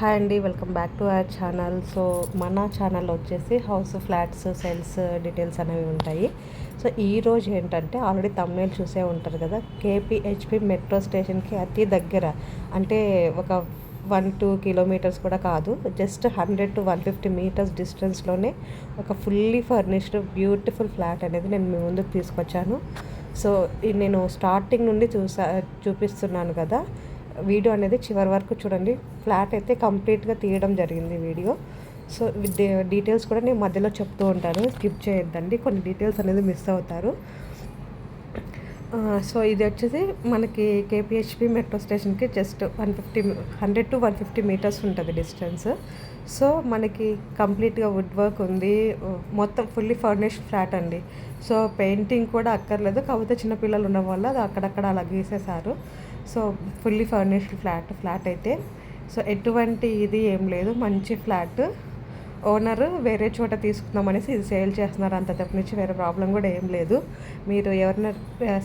Hi అండి, welcome back to our channel. So మన ఛానల్లో వచ్చేసి హౌస్, ఫ్లాట్స్, సెల్స్ డీటెయిల్స్ అనేవి ఉంటాయి. సో ఈరోజు ఏంటంటే ఆల్రెడీ తమ్నేల్ చూసే ఉంటారు కదా, కేపీహెచ్పి మెట్రో స్టేషన్కి అతి దగ్గర, అంటే ఒక 1-2 కిలోమీటర్స్ కూడా కాదు, జస్ట్ 100 to 150 మీటర్స్ డిస్టెన్స్లోనే ఒక ఫుల్లీ ఫర్నిష్డ్ బ్యూటిఫుల్ ఫ్లాట్ అనేది నేను మీ ముందుకు తీసుకొచ్చాను. సో నేను స్టార్టింగ్ నుండి చూపిస్తున్నాను కదా, వీడియో అనేది చివరి వరకు చూడండి. ఫ్లాట్ అయితే కంప్లీట్గా తీయడం జరిగింది వీడియో. సో డీటెయిల్స్ కూడా నేను మధ్యలో చెప్తూ ఉంటాను, స్కిప్ చేయొద్దండి, కొన్ని డీటెయిల్స్ అనేది మిస్ అవుతారు. సో ఇది వచ్చేసి మనకి కేపీహెచ్పి మెట్రో స్టేషన్కి జస్ట్ 100 to 150 మీటర్స్ ఉంటుంది డిస్టెన్స్. సో మనకి కంప్లీట్గా వుడ్ వర్క్ ఉంది, మొత్తం ఫుల్లీ ఫర్నిష్డ్ ఫ్లాట్ అండి. సో పెయింటింగ్ కూడా అక్కర్లేదు, కాకపోతే చిన్నపిల్లలు ఉండడం వల్ల అది అక్కడక్కడ అలా గీసేశారు. సో ఫుల్లీ ఫర్నిష్డ్ ఫ్లాట్ అయితే, సో ఎటువంటి ఇది ఏం లేదు, మంచి ఫ్లాట్. ఓనర్ వేరే చోట తీసుకుందామనేసి ఇది సేల్ చేస్తున్నారు, అంత తప్పనిచ్చి వేరే ప్రాబ్లం కూడా ఏం లేదు. మీరు ఎవరైనా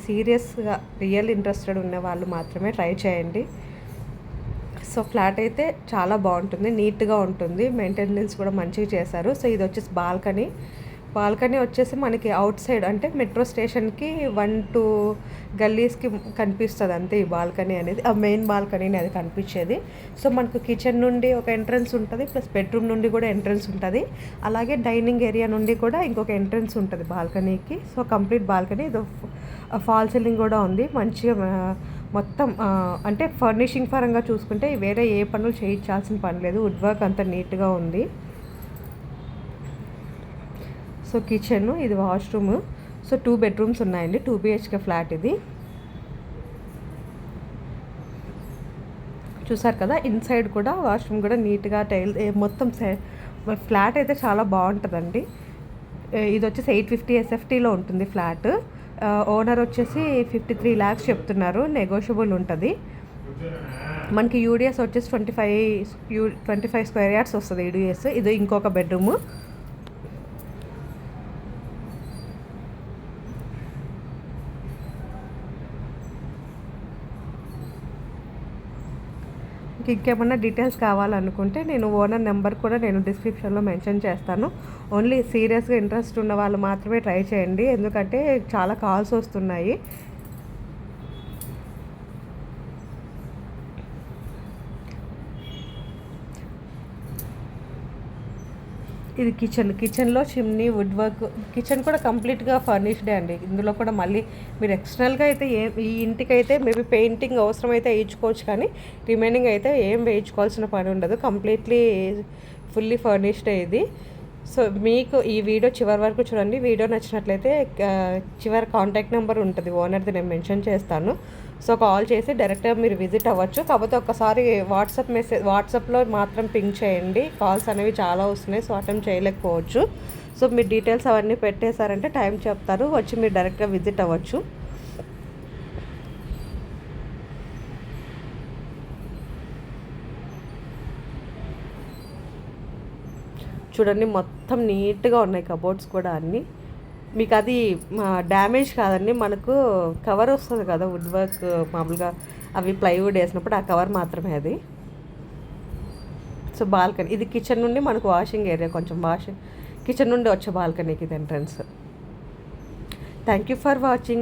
సీరియస్గా రియల్ ఇంట్రెస్టెడ్ ఉన్న వాళ్ళు మాత్రమే ట్రై చేయండి. సో ఫ్లాట్ అయితే చాలా బాగుంటుంది, నీట్గా ఉంటుంది, మెయింటెనెన్స్ కూడా మంచిగా చేశారు. సో ఇది వచ్చేసి బాల్కనీ వచ్చేసి మనకి అవుట్ సైడ్, అంటే మెట్రో స్టేషన్కి 1-2 గల్లీస్కి కనిపిస్తుంది అంతే ఈ బాల్కనీ అనేది, ఆ మెయిన్ బాల్కనీని అది కనిపించేది. సో మనకు కిచెన్ నుండి ఒక ఎంట్రన్స్ ఉంటుంది, ప్లస్ బెడ్రూమ్ నుండి కూడా ఎంట్రన్స్ ఉంటుంది, అలాగే డైనింగ్ ఏరియా నుండి కూడా ఇంకొక ఎంట్రన్స్ ఉంటుంది బాల్కనీకి. సో కంప్లీట్ బాల్కనీ, ఇది ఫాల్ సీలింగ్ కూడా ఉంది మంచిగా. మొత్తం అంటే ఫర్నిషింగ్ పరంగా చూసుకుంటే వేరే ఏ పనులు చేయించాల్సిన పని లేదు, వుడ్ వర్క్ అంతా నీట్గా ఉంది. సో కిచెన్, ఇది వాష్రూమ్. సో 2 బెడ్రూమ్స్ ఉన్నాయండి, 2 BHK ఫ్లాట్ ఇది. చూసారు కదా, ఇన్సైడ్ కూడా వాష్రూమ్ కూడా నీట్గా టైల్ మొత్తం ఫ్లాట్ అయితే చాలా బాగుంటుందండి. ఇది వచ్చేసి 850 SFTలో ఉంటుంది ఫ్లాట్. ఓనర్ వచ్చేసి 53 lakhs చెప్తున్నారు, నెగోషియబుల్ ఉంటుంది. మనకి యూడిఎస్ వచ్చేసి 25 స్క్వేర్ యార్డ్స్ వస్తుంది యూడిఎస్. ఇది ఇంకొక బెడ్రూము. ఇంకేమన్నా డీటెయిల్స్ కావాలనుకుంటే నేను ఓనర్ నెంబర్ కూడా నేను డిస్క్రిప్షన్లో మెన్షన్ చేస్తాను. ఓన్లీ సీరియస్గా ఇంట్రెస్ట్ ఉన్న వాళ్ళు మాత్రమే ట్రై చేయండి, ఎందుకంటే చాలా కాల్స్ వస్తున్నాయి. ఇది కిచెన్లో చిమ్నీ, వుడ్ వర్క్, కిచెన్ కూడా కంప్లీట్గా ఫర్నిష్డే అండి. ఇందులో కూడా మళ్ళీ మీరు ఎక్స్టర్నల్గా అయితే ఈ ఇంటికైతే మేబీ పెయింటింగ్ అవసరమైతే వేయించుకోవచ్చు, కానీ రిమైనింగ్ అయితే ఏం వేయించుకోవాల్సిన పని ఉండదు, కంప్లీట్లీ ఫుల్లీ ఫర్నిష్డే ఇది. సో మీకు ఈ వీడియో చివరి వరకు చూడండి. వీడియో నచ్చినట్లయితే చివరి కాంటాక్ట్ నెంబర్ ఉంటుంది ఓనర్ది, నేను మెన్షన్ చేస్తాను. సో కాల్ చేసి డైరెక్ట్గా మీరు విజిట్ అవ్వచ్చు. కాకపోతే ఒకసారి వాట్సాప్లో మాత్రం పింక్ చేయండి, కాల్స్ అనేవి చాలా వస్తున్నాయి, సో అటెంప్ట్ చేయలేకపోవచ్చు. సో మీరు డీటెయిల్స్ అవన్నీ పెట్టేశారంటే టైం చెప్తారు, వచ్చి మీరు డైరెక్ట్గా విజిట్ అవ్వచ్చు. చూడండి, మొత్తం నీట్గా ఉన్నాయి కబోర్డ్స్ కూడా అన్నీ. మీకు అది డ్యామేజ్ కాదండి, మనకు కవర్ వస్తుంది కదా వుడ్ వర్క్, మామూలుగా అవి ప్లైవుడ్ వేసినప్పుడు ఆ కవర్ మాత్రమే అది. సో బాల్కనీ, ఇది కిచెన్ నుండి మనకు వాషింగ్ ఏరియా, కొంచెం కిచెన్ నుండి వచ్చే బాల్కనీకి ఇది entrance. Thank you for watching.